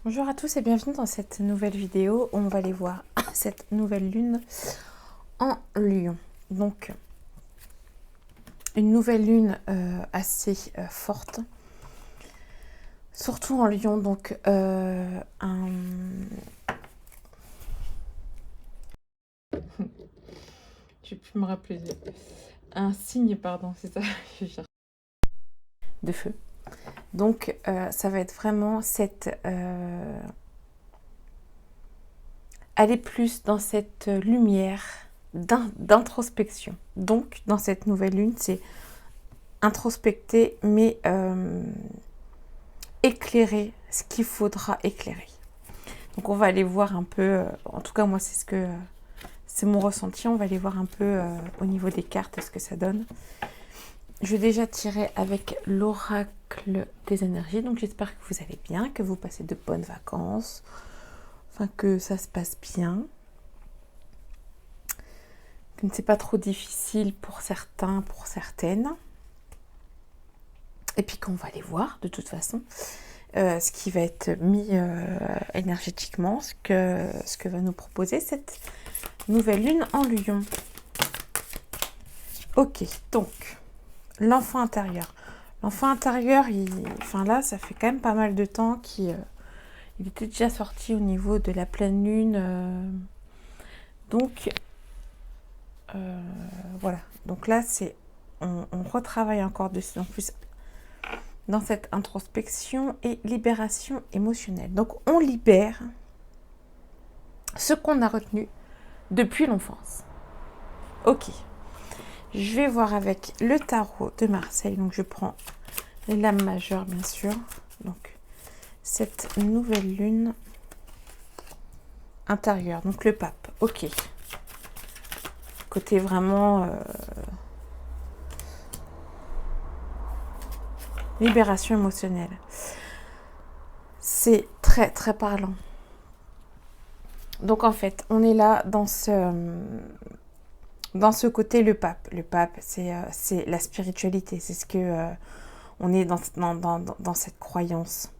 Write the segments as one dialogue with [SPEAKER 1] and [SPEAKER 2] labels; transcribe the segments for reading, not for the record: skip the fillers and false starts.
[SPEAKER 1] Bonjour à tous et bienvenue dans cette nouvelle vidéo où on va aller voir cette nouvelle lune en Lion. Donc, une nouvelle lune assez forte, surtout en Lion. Donc, je peux me rappeler un signe, pardon, c'est ça, je cherche. De feu. Donc, ça va être vraiment cette aller plus dans cette lumière d'introspection. Donc, dans cette nouvelle lune, c'est introspecter, mais éclairer ce qu'il faudra éclairer. Donc, on va aller voir un peu, en tout cas, moi, c'est mon ressenti. On va aller voir un peu au niveau des cartes ce que ça donne. Je vais déjà tirer avec l'oracle des énergies. Donc, j'espère que vous allez bien, que vous passez de bonnes vacances, enfin, que ça se passe bien. Que c'est pas trop difficile pour certains, pour certaines. Et puis qu'on va aller voir de toute façon ce qui va être mis énergétiquement, ce que va nous proposer cette nouvelle lune en Lion. Ok, donc l'enfant intérieur. L'enfant intérieur, enfin là, ça fait quand même pas mal de temps qu'il il était déjà sorti au niveau de la pleine lune. Donc voilà. Donc là, on retravaille encore dessus. En plus, dans cette introspection et libération émotionnelle. Donc, on libère ce qu'on a retenu depuis l'enfance. Ok. Je vais voir avec le tarot de Marseille. Donc, je prends les lames majeures, bien sûr. Donc, cette nouvelle lune intérieure. Donc, le pape. Ok. Côté vraiment libération émotionnelle. C'est très, très parlant. Donc, en fait, on est là dans ce côté, le pape. Le pape, c'est la spiritualité. C'est ce que on est dans cette croyance.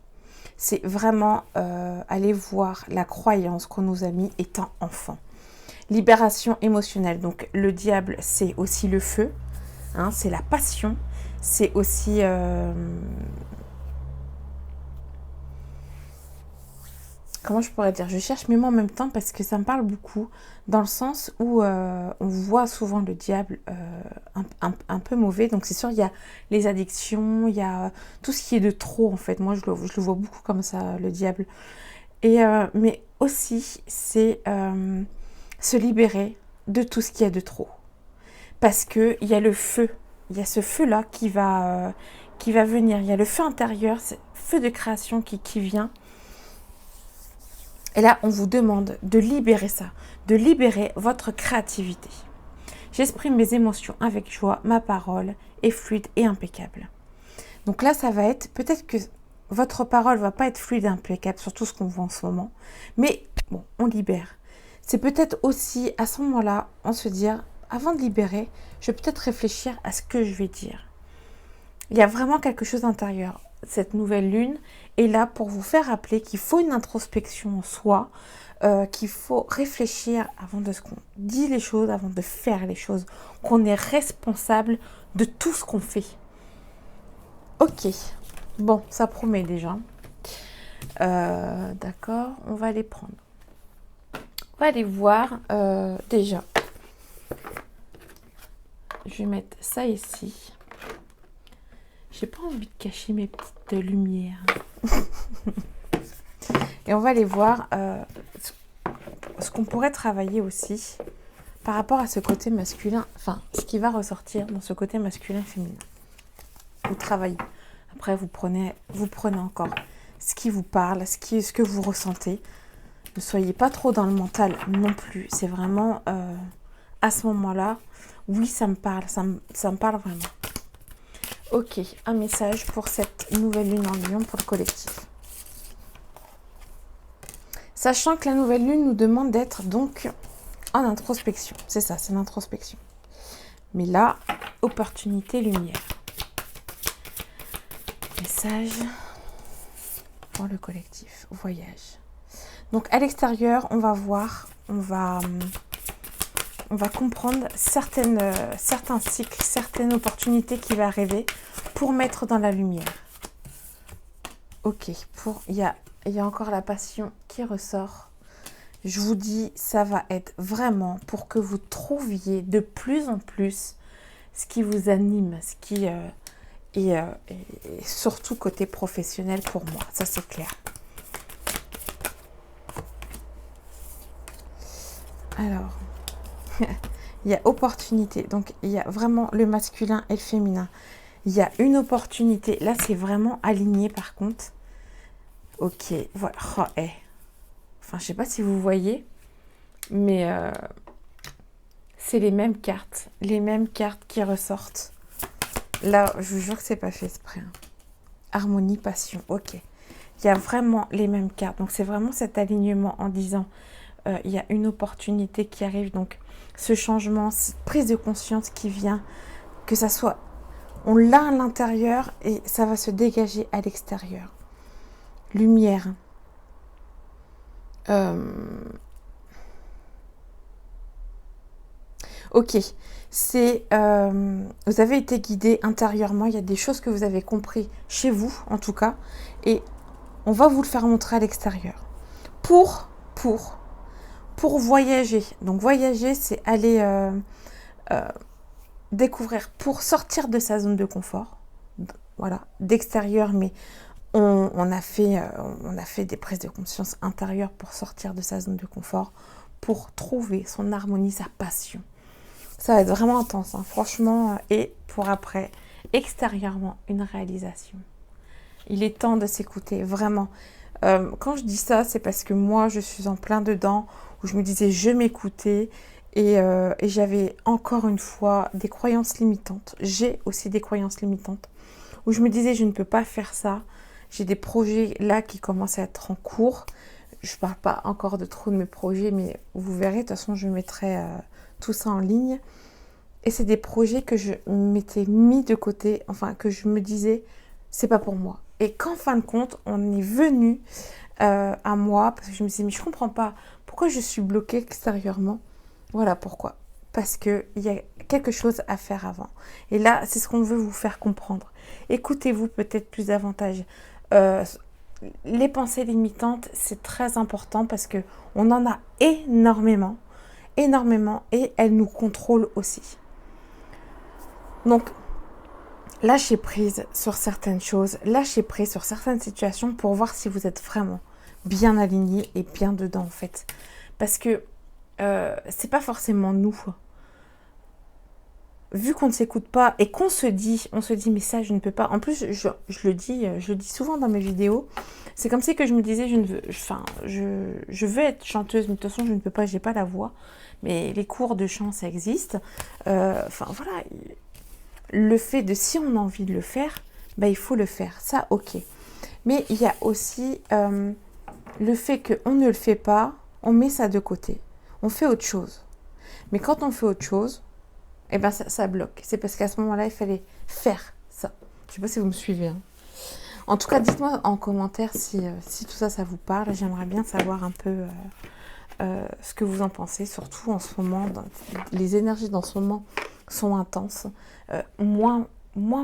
[SPEAKER 1] C'est vraiment aller voir la croyance qu'on nous a mis étant enfant. Libération émotionnelle. Donc, le diable, c'est aussi le feu. Hein, c'est la passion. C'est aussi... comment je pourrais dire? Je cherche mes mots en même temps parce que ça me parle beaucoup, dans le sens où on voit souvent le diable un peu mauvais. Donc c'est sûr, il y a les addictions, il y a tout ce qui est de trop en fait. Moi, je le vois beaucoup comme ça, le diable. Mais aussi, c'est se libérer de tout ce qu'il y a de trop. Parce qu'il y a le feu. Il y a ce feu-là qui va venir. Il y a le feu intérieur, ce feu de création qui vient. Et là, on vous demande de libérer ça, de libérer votre créativité. J'exprime mes émotions avec joie, ma parole est fluide et impeccable. Donc là, ça va être, peut-être que votre parole ne va pas être fluide et impeccable sur tout ce qu'on voit en ce moment, mais bon, on libère. C'est peut-être aussi à ce moment-là, on se dit, avant de libérer, je vais peut-être réfléchir à ce que je vais dire. Il y a vraiment quelque chose d'intérieur. Cette nouvelle lune est là pour vous faire rappeler qu'il faut une introspection en soi, qu'il faut réfléchir avant de ce qu'on dit les choses, avant de faire les choses, qu'on est responsable de tout ce qu'on fait. Ok, bon, ça promet déjà. D'accord, on va les prendre. On va aller voir déjà. Je vais mettre ça ici. J'ai pas envie de cacher mes petites lumières. Et on va aller voir ce qu'on pourrait travailler aussi par rapport à ce côté masculin, enfin, ce qui va ressortir dans ce côté masculin-féminin. Vous travaillez. Après, vous prenez encore ce qui vous parle, ce que vous ressentez. Ne soyez pas trop dans le mental non plus. C'est vraiment à ce moment-là, oui, ça me parle, ça me parle vraiment. Ok, un message pour cette nouvelle lune en Lion pour le collectif. Sachant que la nouvelle lune nous demande d'être donc en introspection. C'est ça, c'est l'introspection. Mais là, opportunité, lumière. Message pour le collectif. Voyage. Donc à l'extérieur, on va voir, on va comprendre certains cycles, certaines opportunités qui vont arriver pour mettre dans la lumière. Ok, il y a encore la passion qui ressort. Je vous dis, ça va être vraiment pour que vous trouviez de plus en plus ce qui vous anime, ce qui et surtout côté professionnel pour moi, ça c'est clair. Alors, il y a opportunité, donc il y a vraiment le masculin et le féminin. Il y a une opportunité, là c'est vraiment aligné par contre. Ok, voilà, oh, enfin je sais pas si vous voyez, mais c'est les mêmes cartes qui ressortent. Là, je vous jure que c'est pas fait exprès. Hein. Harmonie, passion, ok. Il y a vraiment les mêmes cartes. Donc, c'est vraiment cet alignement en disant il y a une opportunité qui arrive. Donc, ce changement, cette prise de conscience qui vient, que ça soit... On l'a à l'intérieur et ça va se dégager à l'extérieur. Lumière. Ok, c'est vous avez été guidé intérieurement, il y a des choses que vous avez compris chez vous en tout cas, et on va vous le faire montrer à l'extérieur. Pour voyager, donc voyager c'est aller découvrir, pour sortir de sa zone de confort, voilà, d'extérieur, mais on a fait des prises de conscience intérieures pour sortir de sa zone de confort, pour trouver son harmonie, sa passion. Ça va être vraiment intense, hein, franchement. Et pour après, extérieurement, une réalisation. Il est temps de s'écouter, vraiment. Quand je dis ça, c'est parce que moi, je suis en plein dedans, où je me disais, je m'écoutais. Et j'avais encore une fois des croyances limitantes. J'ai aussi des croyances limitantes, où je me disais, je ne peux pas faire ça. J'ai des projets là qui commencent à être en cours. Je ne parle pas encore de trop de mes projets, mais vous verrez, de toute façon, je mettrai... tout ça en ligne, et c'est des projets que je m'étais mis de côté, enfin que je me disais c'est pas pour moi, et qu'en fin de compte on est venu à moi, parce que je me disais mais je comprends pas pourquoi je suis bloquée extérieurement. Voilà pourquoi, parce que il y a quelque chose à faire avant, et là c'est ce qu'on veut vous faire comprendre. Écoutez-vous peut-être plus davantage. Les pensées limitantes, c'est très important parce que on en a énormément, et elle nous contrôle aussi. Donc, lâchez prise sur certaines choses, lâchez prise sur certaines situations pour voir si vous êtes vraiment bien aligné et bien dedans en fait. Parce que c'est pas forcément nous. Vu qu'on ne s'écoute pas et qu'on se dit, mais ça je ne peux pas. En plus, je le dis souvent dans mes vidéos. C'est comme si que je me disais, je veux être chanteuse, mais de toute façon je ne peux pas, j'ai pas la voix. Mais les cours de chant, ça existe. Enfin voilà, le fait de si on a envie de le faire, bah, il faut le faire. Ça, ok. Mais il y a aussi le fait qu'on ne le fait pas, on met ça de côté. On fait autre chose. Mais quand on fait autre chose, eh ben ça bloque. C'est parce qu'à ce moment-là, il fallait faire ça. Je ne sais pas si vous me suivez. Hein. En tout cas, dites-moi en commentaire si tout ça, ça vous parle. J'aimerais bien savoir un peu ce que vous en pensez. Surtout en ce moment, les énergies dans ce moment sont intenses. Moins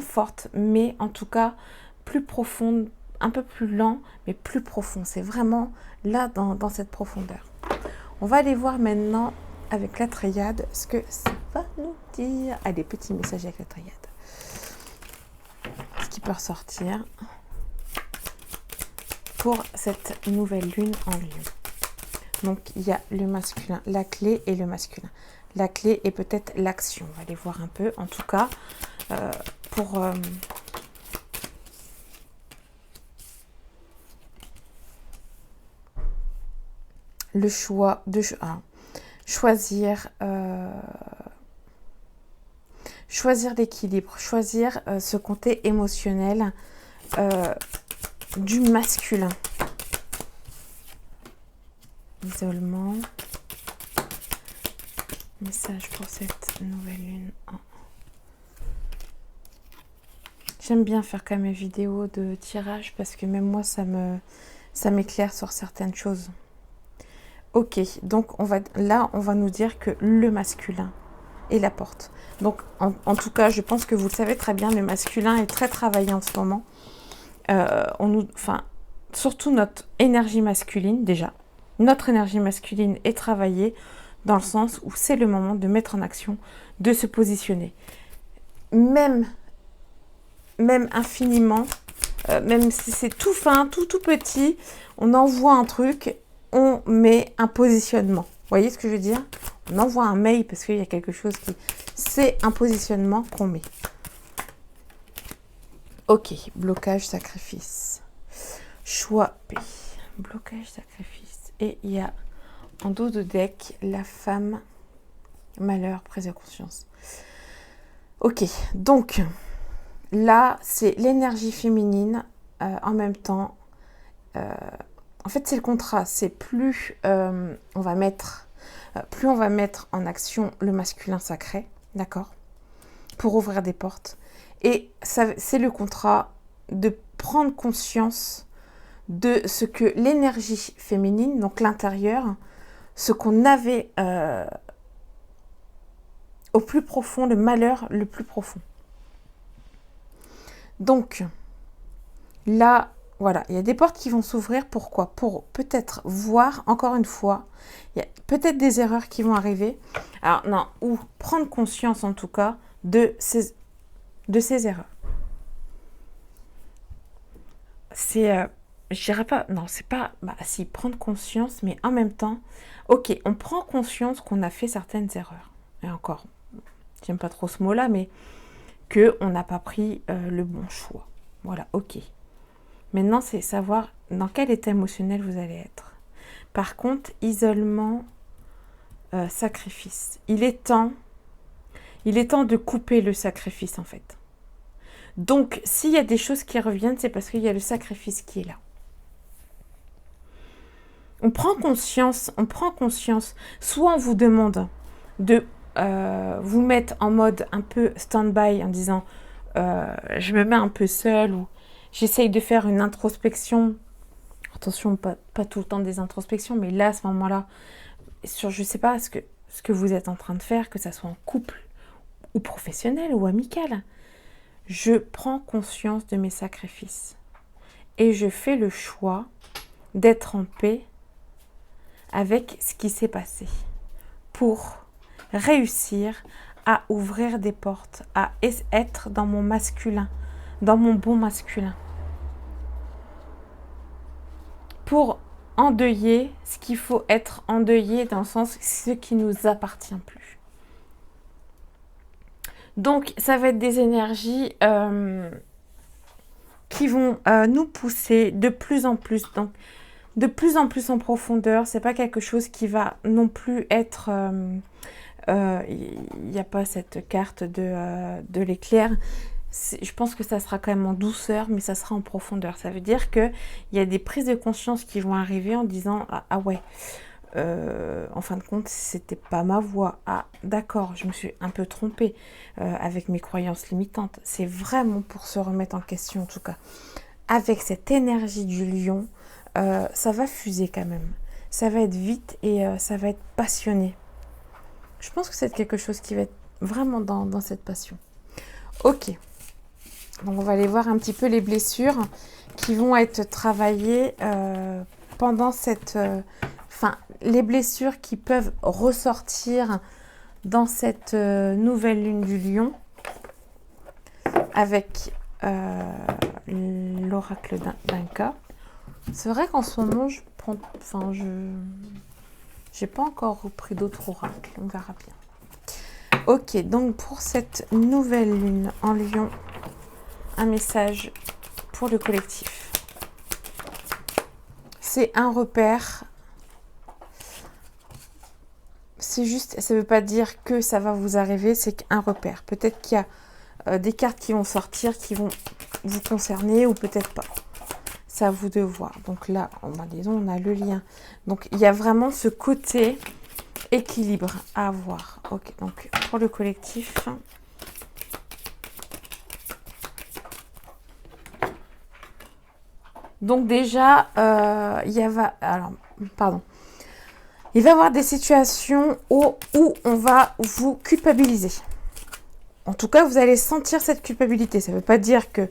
[SPEAKER 1] fortes, mais en tout cas plus profondes, un peu plus lent, mais plus profond. C'est vraiment là dans cette profondeur. On va aller voir maintenant avec la triade ce que ça va nous dire. Allez, petit message avec la triade. Ce qui peut ressortir pour cette nouvelle lune en lion. Donc, il y a le masculin, la clé et le masculin. La clé est peut-être l'action. On va aller voir un peu. En tout cas, pour... le choix de choisir l'équilibre, choisir ce côté émotionnel du masculin. Isolement. Message pour cette nouvelle lune. J'aime bien faire quand même mes vidéos de tirage parce que même moi, ça m'éclaire sur certaines choses. Ok, donc là, on va nous dire que le masculin est la porte. Donc, en tout cas, je pense que vous le savez très bien, le masculin est très travaillé en ce moment. Surtout notre énergie masculine, déjà. Notre énergie masculine est travaillée dans le sens où c'est le moment de mettre en action, de se positionner. Même infiniment, même si c'est tout fin, tout petit, on envoie un truc, on met un positionnement. Vous voyez ce que je veux dire? On envoie un mail parce qu'il y a quelque chose qui... C'est un positionnement qu'on met. Ok, blocage, sacrifice. Choix P. Blocage, sacrifice. Et il y a en dos de deck la femme, malheur, prise de conscience. Ok, donc là, c'est l'énergie féminine en même temps. En fait, c'est le contrat. C'est plus on va mettre en action le masculin sacré, d'accord, pour ouvrir des portes. Et c'est le contrat de prendre conscience de ce que l'énergie féminine, donc l'intérieur, ce qu'on avait au plus profond, le malheur le plus profond. Donc, là, voilà, il y a des portes qui vont s'ouvrir. Pourquoi? Pour peut-être voir, encore une fois, il y a peut-être des erreurs qui vont arriver. Alors, non, ou prendre conscience, en tout cas, de ces erreurs. C'est... je dirais pas, non, c'est pas, si, prendre conscience, mais en même temps, ok, on prend conscience qu'on a fait certaines erreurs. Et encore, j'aime pas trop ce mot-là, mais qu'on n'a pas pris le bon choix. Voilà, ok. Maintenant, c'est savoir dans quel état émotionnel vous allez être. Par contre, isolement, sacrifice. Il est temps de couper le sacrifice, en fait. Donc, s'il y a des choses qui reviennent, c'est parce qu'il y a le sacrifice qui est là. On prend conscience, soit on vous demande de vous mettre en mode un peu stand-by en disant je me mets un peu seule ou j'essaye de faire une introspection. Attention, pas tout le temps des introspections, mais là, à ce moment-là, je ne sais pas ce que vous êtes en train de faire, que ça soit en couple ou professionnel ou amical. Je prends conscience de mes sacrifices et je fais le choix d'être en paix avec ce qui s'est passé pour réussir à ouvrir des portes, à être dans mon masculin, dans mon bon masculin. Pour endeuiller ce qu'il faut être endeuillé, dans le sens ce qui ne nous appartient plus. Donc, ça va être des énergies qui vont nous pousser de plus en plus. Donc, de plus en plus en profondeur. C'est pas quelque chose qui va non plus être... Il n'y a pas cette carte de l'éclair. Je pense que ça sera quand même en douceur, mais ça sera en profondeur. Ça veut dire qu'il y a des prises de conscience qui vont arriver en disant « Ah ouais, en fin de compte, c'était pas ma voix. Ah d'accord, je me suis un peu trompée avec mes croyances limitantes. » C'est vraiment pour se remettre en question en tout cas. Avec cette énergie du lion, ça va fuser quand même. Ça va être vite et ça va être passionné. Je pense que c'est quelque chose qui va être vraiment dans cette passion. Ok. Donc on va aller voir un petit peu les blessures qui vont être travaillées pendant cette... les blessures qui peuvent ressortir dans cette nouvelle lune du lion avec l'oracle d'Inca. C'est vrai qu'en ce moment, j'ai pas encore repris d'autres oracles. On verra bien. Ok, donc pour cette nouvelle lune en lion, un message pour le collectif. C'est un repère. C'est juste, ça ne veut pas dire que ça va vous arriver, c'est qu'un repère. Peut-être qu'il y a des cartes qui vont sortir, qui vont vous concerner ou peut-être pas. C'est à vous de voir. Donc là, disons, on a le lien. Donc il y a vraiment ce côté équilibre à avoir. Ok, donc pour le collectif... Donc déjà, pardon. Il va y avoir des situations où on va vous culpabiliser. En tout cas, vous allez sentir cette culpabilité. Ça ne veut pas dire que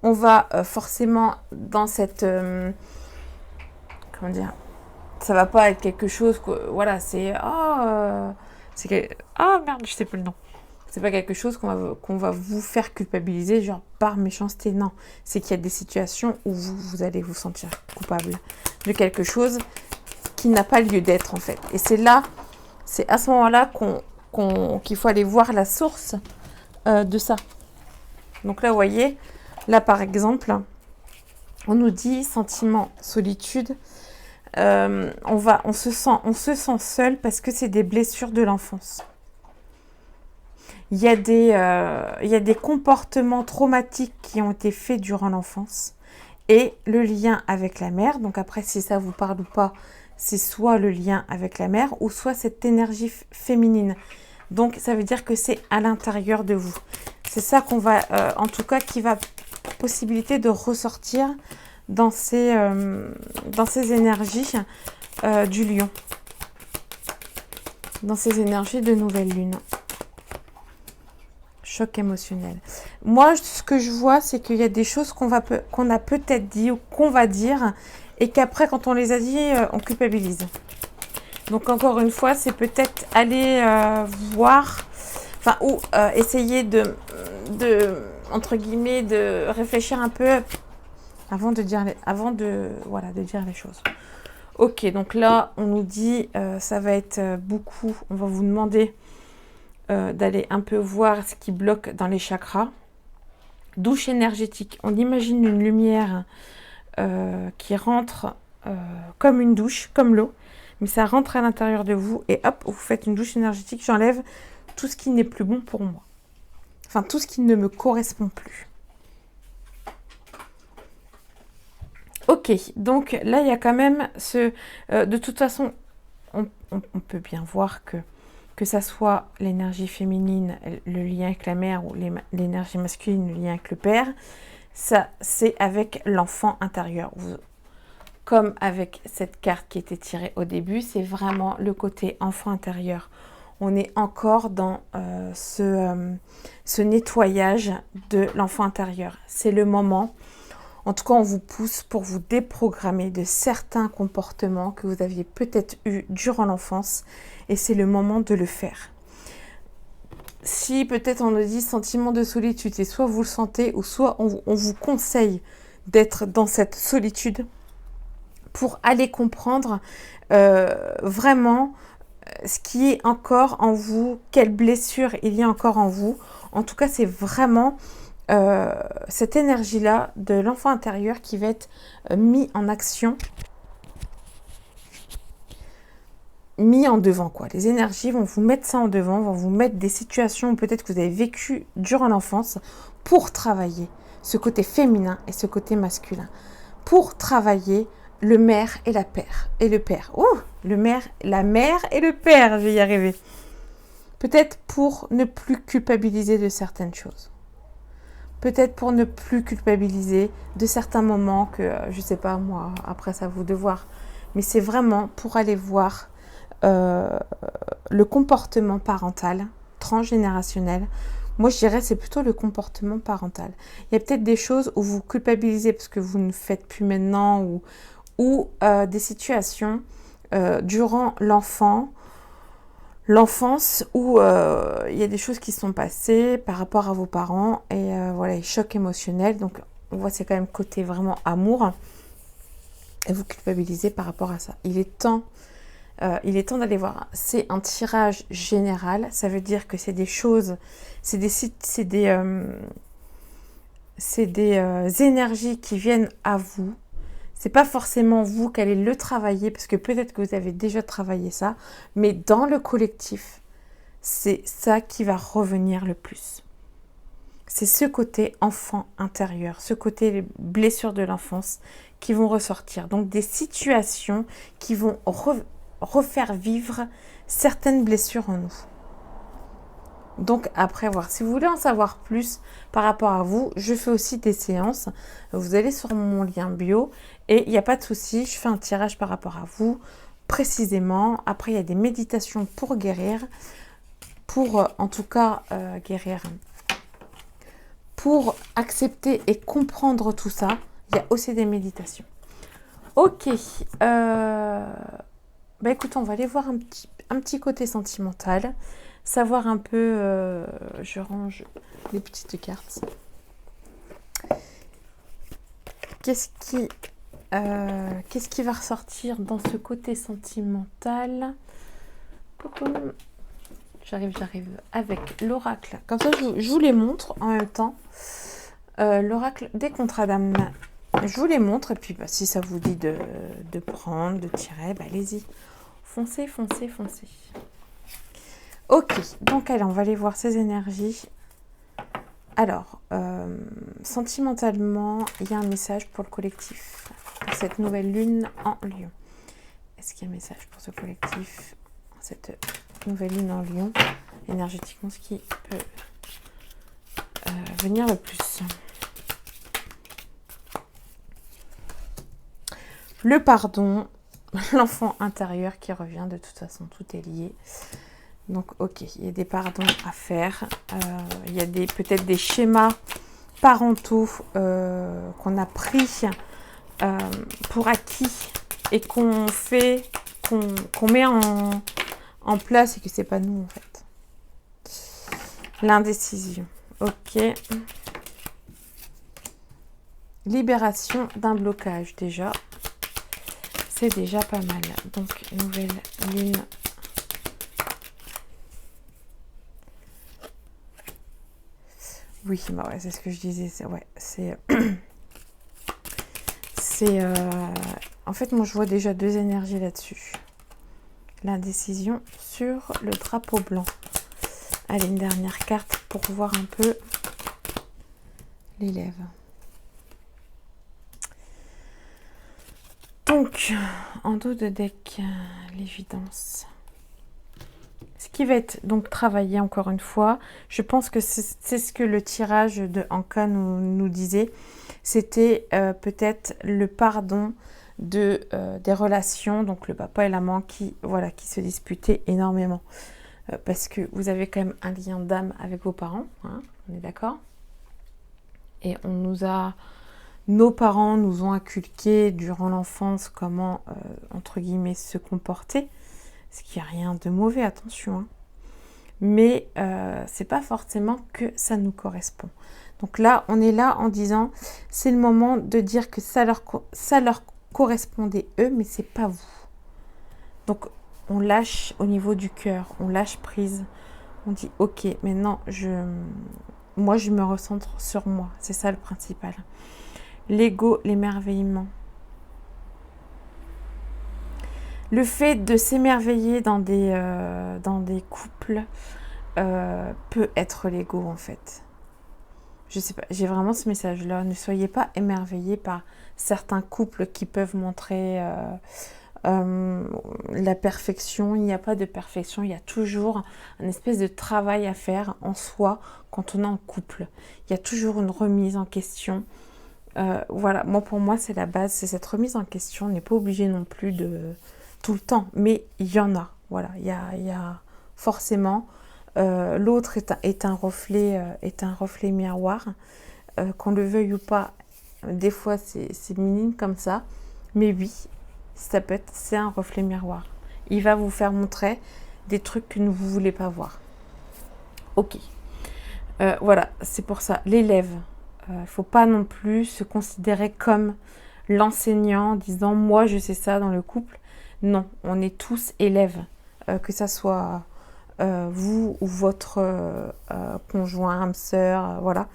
[SPEAKER 1] on va forcément dans cette... comment dire, ça va pas être quelque chose que... Voilà, c'est... merde, je sais plus le nom. C'est pas quelque chose qu'on va vous faire culpabiliser, genre par méchanceté. Non, c'est qu'il y a des situations où vous allez vous sentir coupable de quelque chose qui n'a pas lieu d'être en fait. Et c'est là, c'est à ce moment-là qu'il faut aller voir la source de ça. Donc là, vous voyez, là par exemple, on nous dit sentiment, solitude. On se sent seul parce que c'est des blessures de l'enfance. Il y a des comportements traumatiques qui ont été faits durant l'enfance et le lien avec la mère. Donc après, si ça vous parle ou pas, c'est soit le lien avec la mère ou soit cette énergie féminine. Donc ça veut dire que c'est à l'intérieur de vous. C'est ça qu'on va, en tout cas, qui va possibilité de ressortir dans ces énergies du lion, dans ces énergies de nouvelle lune. Choc émotionnel. Moi, ce que je vois, c'est qu'il y a des choses qu'on a peut-être dit ou qu'on va dire et qu'après, quand on les a dit, on culpabilise. Donc, encore une fois, c'est peut-être aller voir, ou essayer de, entre guillemets, de réfléchir un peu avant de dire les choses. Ok, donc là, on nous dit, ça va être beaucoup, on va vous demander d'aller un peu voir ce qui bloque dans les chakras. Douche énergétique. On imagine une lumière qui rentre comme une douche, comme l'eau, mais ça rentre à l'intérieur de vous et hop, vous faites une douche énergétique. J'enlève tout ce qui n'est plus bon pour moi. Enfin, tout ce qui ne me correspond plus. Ok, donc là, il y a quand même de toute façon, on peut bien voir que ça soit l'énergie féminine, le lien avec la mère, ou l'énergie masculine, le lien avec le père, ça, c'est avec l'enfant intérieur. Comme avec cette carte qui était tirée au début, c'est vraiment le côté enfant intérieur. On est encore dans ce nettoyage de l'enfant intérieur. C'est le moment. En tout cas, on vous pousse pour vous déprogrammer de certains comportements que vous aviez peut-être eus durant l'enfance. Et c'est le moment de le faire. Si peut-être on nous dit sentiment de solitude, c'est soit vous le sentez ou soit on vous conseille d'être dans cette solitude pour aller comprendre vraiment ce qui est encore en vous, quelle blessure il y a encore en vous. En tout cas, c'est vraiment cette énergie-là de l'enfant intérieur qui va être mis en action, mis en devant, quoi. Les énergies vont vous mettre ça en devant, vont vous mettre des situations peut-être que vous avez vécues durant l'enfance pour travailler ce côté féminin et ce côté masculin, pour travailler le mère et la père et le père. La mère et le père, je vais y arriver. Peut-être pour ne plus culpabiliser de certaines choses. Peut-être pour ne plus culpabiliser de certains moments que, je sais pas moi, après ça vous de voir. Mais c'est vraiment pour aller voir le comportement parental, transgénérationnel. Moi, je dirais c'est plutôt le comportement parental. Il y a peut-être des choses où vous culpabilisez parce que vous ne faites plus maintenant ou des situations durant l'enfance où il y a des choses qui sont passées par rapport à vos parents et voilà, les chocs émotionnels. Donc, on voit c'est quand même côté vraiment amour et vous culpabilisez par rapport à ça. Il est temps d'aller voir. C'est un tirage général. Ça veut dire que c'est des choses, c'est des énergies qui viennent à vous. C'est pas forcément vous qui allez le travailler, parce que peut-être que vous avez déjà travaillé ça, mais dans le collectif, c'est ça qui va revenir le plus. C'est ce côté enfant intérieur, ce côté blessure de l'enfance qui vont ressortir. Donc des situations qui vont refaire vivre certaines blessures en nous. Donc après voir, si vous voulez en savoir plus par rapport à vous, je fais aussi des séances. Vous allez sur mon lien bio et il n'y a pas de souci, je fais un tirage par rapport à vous précisément. Après, il y a des méditations pour guérir, pour en tout cas guérir, pour accepter et comprendre tout ça. Il y a aussi des méditations. Ok, bah écoute, on va aller voir un petit côté sentimental. Savoir un peu, je range les petites cartes. Qu'est-ce qui va ressortir dans ce côté sentimental? J'arrive avec l'oracle. Comme ça, je vous les montre en même temps. L'oracle des contrats d'âme. Je vous les montre et puis bah, si ça vous dit de prendre, de tirer, bah, allez-y. Foncez, foncez, foncez. Ok, donc allez, on va aller voir ces énergies. Alors, sentimentalement, il y a un message pour le collectif, pour cette nouvelle lune en Lion. Est-ce qu'il y a un message pour ce collectif, cette nouvelle lune en Lion, énergétiquement, ce qui peut venir le plus? Le pardon, l'enfant intérieur qui revient, de toute façon, tout est lié. Donc, ok, il y a des pardons à faire. Il y a peut-être des schémas parentaux qu'on a pris pour acquis et qu'on met en place et que c'est pas nous en fait. L'indécision. Ok. Libération d'un blocage déjà. C'est déjà pas mal. Donc, nouvelle lune. Oui, bah ouais, c'est ce que je disais. En fait, moi, je vois déjà deux énergies là-dessus. L'indécision sur le drapeau blanc. Allez, une dernière carte pour voir un peu l'élève. Donc, en dos de deck, l'évidence. Ce qui va être donc travaillé encore une fois, je pense que c'est ce que le tirage de Anka nous disait, c'était peut-être le pardon des relations, donc le papa et la maman qui se disputaient énormément. Parce que vous avez quand même un lien d'âme avec vos parents, hein, on est d'accord? Et nos parents nous ont inculqué durant l'enfance comment, entre guillemets, se comporter. Ce qui n'y a rien de mauvais, attention. Hein. Mais c'est pas forcément que ça nous correspond. Donc là, on est là en disant, c'est le moment de dire que ça leur correspondait eux, mais c'est pas vous. Donc on lâche au niveau du cœur, on lâche prise. On dit, ok, maintenant, moi, je me recentre sur moi. C'est ça le principal. L'ego, l'émerveillement. Le fait de s'émerveiller dans des couples peut être l'ego en fait. Je sais pas, j'ai vraiment ce message-là. Ne soyez pas émerveillés par certains couples qui peuvent montrer la perfection. Il n'y a pas de perfection, il y a toujours une espèce de travail à faire en soi quand on est en couple. Il y a toujours une remise en question. Voilà, pour moi, c'est la base, c'est cette remise en question. On n'est pas obligé non plus de tout le temps, mais il y en a. Voilà, il y a forcément. L'autre est un reflet miroir. Qu'on le veuille ou pas, des fois c'est minime comme ça, mais oui, c'est un reflet miroir. Il va vous faire montrer des trucs que vous ne voulez pas voir. Ok. Voilà, c'est pour ça. L'élève, il ne faut pas non plus se considérer comme l'enseignant, disant moi je sais ça dans le couple. Non, on est tous élèves, que ça soit vous ou votre conjoint, âme sœur, voilà.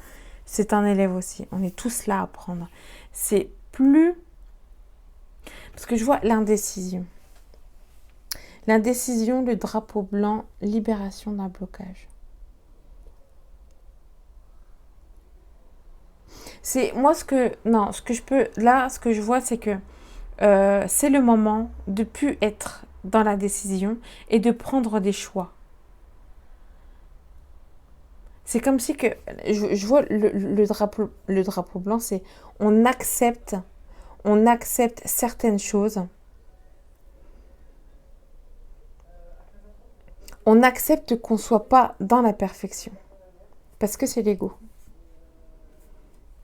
[SPEAKER 1] C'est un élève aussi. On est tous là à apprendre. C'est plus... Parce que je vois l'indécision. L'indécision, le drapeau blanc, libération d'un blocage. C'est moi ce que je vois, c'est que c'est le moment de plus être dans la décision et de prendre des choix. C'est comme si que... Je vois le drapeau blanc, c'est on accepte certaines choses. On accepte qu'on ne soit pas dans la perfection. Parce que c'est l'ego.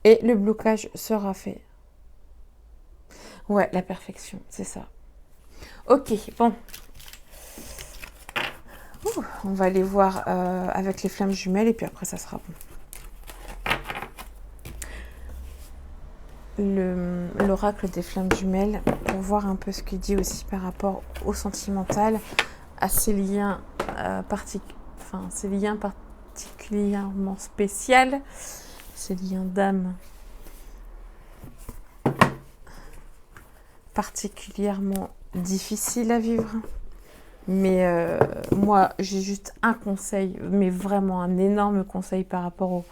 [SPEAKER 1] Et le blocage sera fait. Ouais, la perfection, c'est ça. Ok, bon. Ouh, on va aller voir avec les flammes jumelles et puis après ça sera bon. L'oracle des flammes jumelles pour voir un peu ce qu'il dit aussi par rapport au sentimental, à ces liens, ces liens particulièrement spéciaux, ces liens d'âme particulièrement difficiles à vivre. Mais moi, j'ai juste un conseil, mais vraiment un énorme conseil par rapport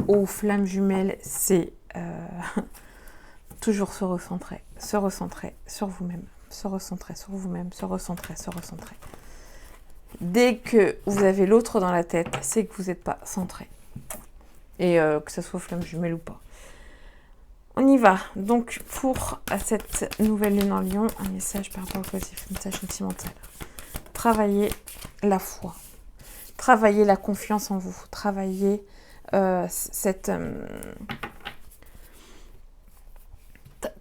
[SPEAKER 1] aux flammes jumelles, c'est toujours se recentrer sur vous-même, se recentrer sur vous-même, se recentrer. Dès que vous avez l'autre dans la tête, c'est que vous n'êtes pas centré. Et que ce soit flamme jumelle ou pas. On y va. Donc, pour cette nouvelle lune en Lion, un message par rapport au positif, un message sentimental. Travaillez la foi. Travaillez la confiance en vous. Travaillez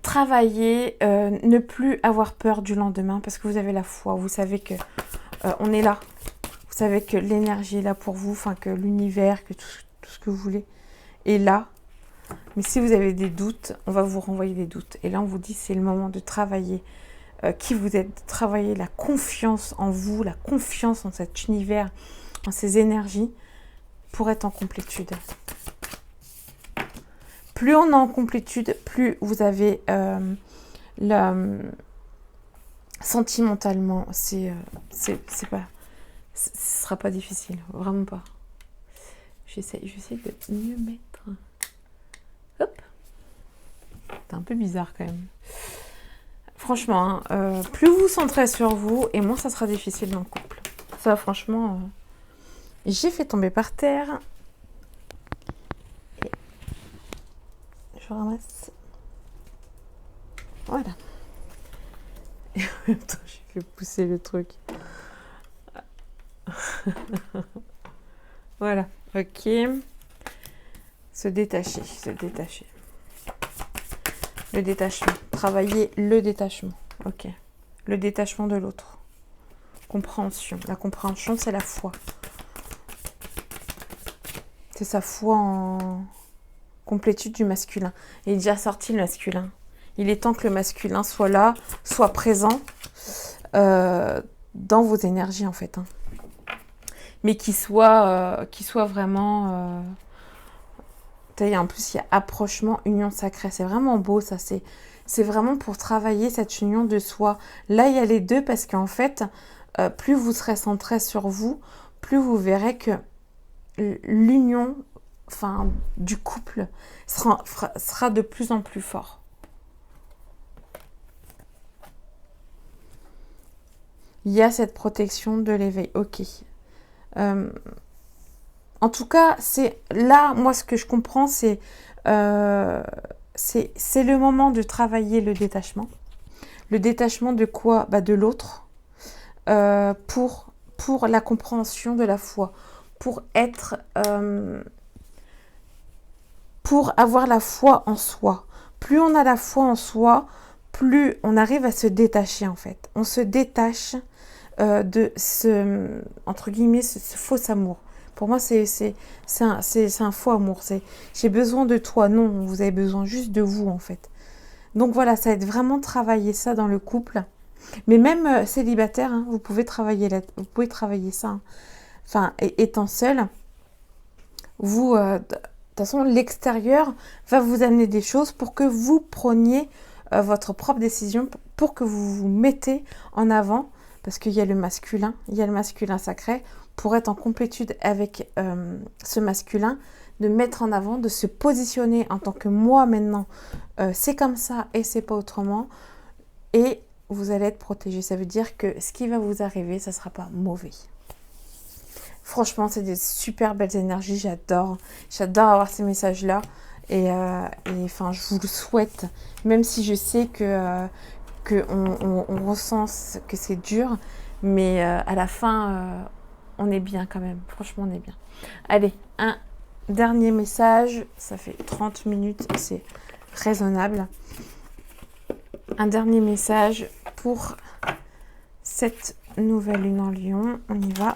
[SPEAKER 1] travaillez ne plus avoir peur du lendemain parce que vous avez la foi. Vous savez que on est là. Vous savez que l'énergie est là pour vous, enfin que l'univers, que tout ce que vous voulez est là. Mais si vous avez des doutes, on va vous renvoyer des doutes. Et là, on vous dit c'est le moment de travailler qui vous êtes, de travailler la confiance en vous, la confiance en cet univers, en ces énergies, pour être en complétude. Plus on est en complétude, plus vous avez sentimentalement, ce sera pas difficile, vraiment pas. J'essaie de mieux mettre. Hop. C'est un peu bizarre quand même. Franchement, plus vous vous centrez sur vous, et moins ça sera difficile dans le couple. Ça, franchement, j'ai fait tomber par terre. Et je ramasse. Voilà. Et en même temps, j'ai fait pousser le truc. Voilà, ok. Se détacher. Le détachement. Travailler le détachement. Ok. Le détachement de l'autre. Compréhension. La compréhension, c'est la foi. C'est sa foi en complétude du masculin. Il est déjà sorti le masculin. Il est temps que le masculin soit là, soit présent dans vos énergies en fait. Mais qu'il soit vraiment... en plus, il y a approchement, union sacrée. C'est vraiment beau, ça. C'est vraiment pour travailler cette union de soi. Là, il y a les deux parce qu'en fait, plus vous serez centré sur vous, plus vous verrez que l'union du couple sera de plus en plus fort. Il y a cette protection de l'éveil. Ok. En tout cas, c'est là, moi, ce que je comprends, c'est le moment de travailler le détachement. Le détachement de quoi? De l'autre. Pour la compréhension de la foi. Pour être... pour avoir la foi en soi. Plus on a la foi en soi, plus on arrive à se détacher, en fait. On se détache de ce, entre guillemets, ce faux amour. Pour moi, c'est un faux amour. J'ai besoin de toi. Non, vous avez besoin juste de vous, en fait. Donc voilà, ça va être vraiment travailler ça dans le couple. Mais même célibataire, vous pouvez travailler ça. Étant seul, vous, de toute façon, l'extérieur va vous amener des choses pour que vous preniez votre propre décision, pour que vous vous mettez en avant. Parce qu'il y a le masculin sacré, pour être en complétude avec ce masculin, de mettre en avant, de se positionner en tant que moi maintenant, c'est comme ça et c'est pas autrement, et vous allez être protégé. Ça veut dire que ce qui va vous arriver, ça ne sera pas mauvais. Franchement, c'est des super belles énergies. J'adore. J'adore avoir ces messages-là. Et enfin, je vous le souhaite. Même si je sais on ressent que c'est dur. Mais à la fin, on est bien quand même. Franchement, on est bien. Allez, un dernier message. Ça fait 30 minutes. C'est raisonnable. Un dernier message pour cette nouvelle lune en Lion. On y va.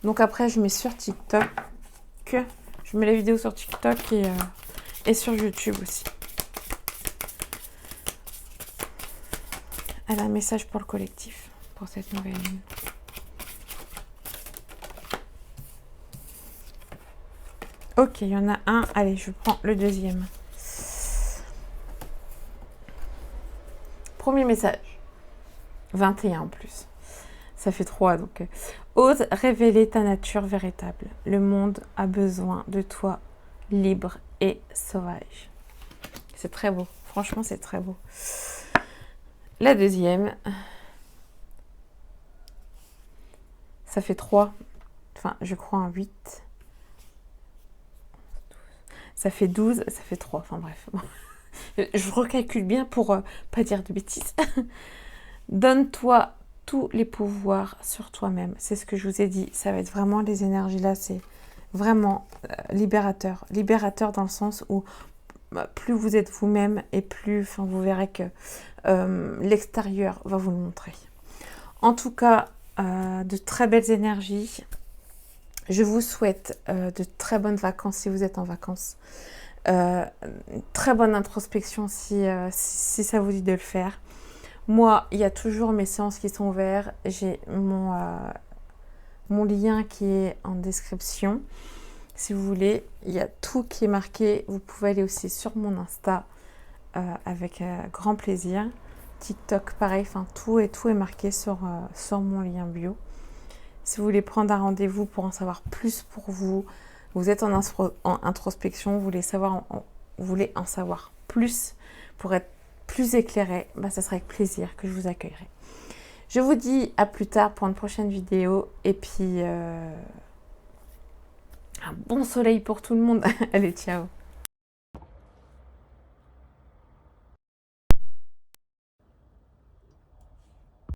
[SPEAKER 1] Donc après, je mets sur TikTok. Je mets les vidéos sur TikTok et sur YouTube aussi. Elle a un message pour le collectif, pour cette nouvelle lune. Ok, il y en a un. Allez, je prends le deuxième. Premier message. 21 en plus. Ça fait 3, donc... Ose révéler ta nature véritable. Le monde a besoin de toi, libre et sauvage. C'est très beau. Franchement, c'est très beau. La deuxième. Ça fait 3. Enfin, je crois un 8. Ça fait 12. Ça fait 3. Enfin, bref. Je recalcule bien pour pas dire de bêtises. Donne-toi tous les pouvoirs sur toi-même. C'est ce que je vous ai dit. Ça va être vraiment les énergies là. C'est vraiment libérateur. Libérateur dans le sens où plus vous êtes vous-même et plus vous verrez que l'extérieur va vous le montrer. En tout cas, de très belles énergies. Je vous souhaite de très bonnes vacances si vous êtes en vacances. Très bonne introspection si ça vous dit de le faire. Moi, il y a toujours mes séances qui sont ouvertes. J'ai mon lien qui est en description. Si vous voulez, il y a tout qui est marqué. Vous pouvez aller aussi sur mon Insta avec grand plaisir. TikTok, pareil. Enfin, tout est marqué sur mon lien bio. Si vous voulez prendre un rendez-vous pour en savoir plus pour vous, vous êtes en introspection, vous voulez en savoir plus pour être plus éclairé, ça sera avec plaisir que je vous accueillerai. Je vous dis à plus tard pour une prochaine vidéo et puis un bon soleil pour tout le monde. Allez, ciao.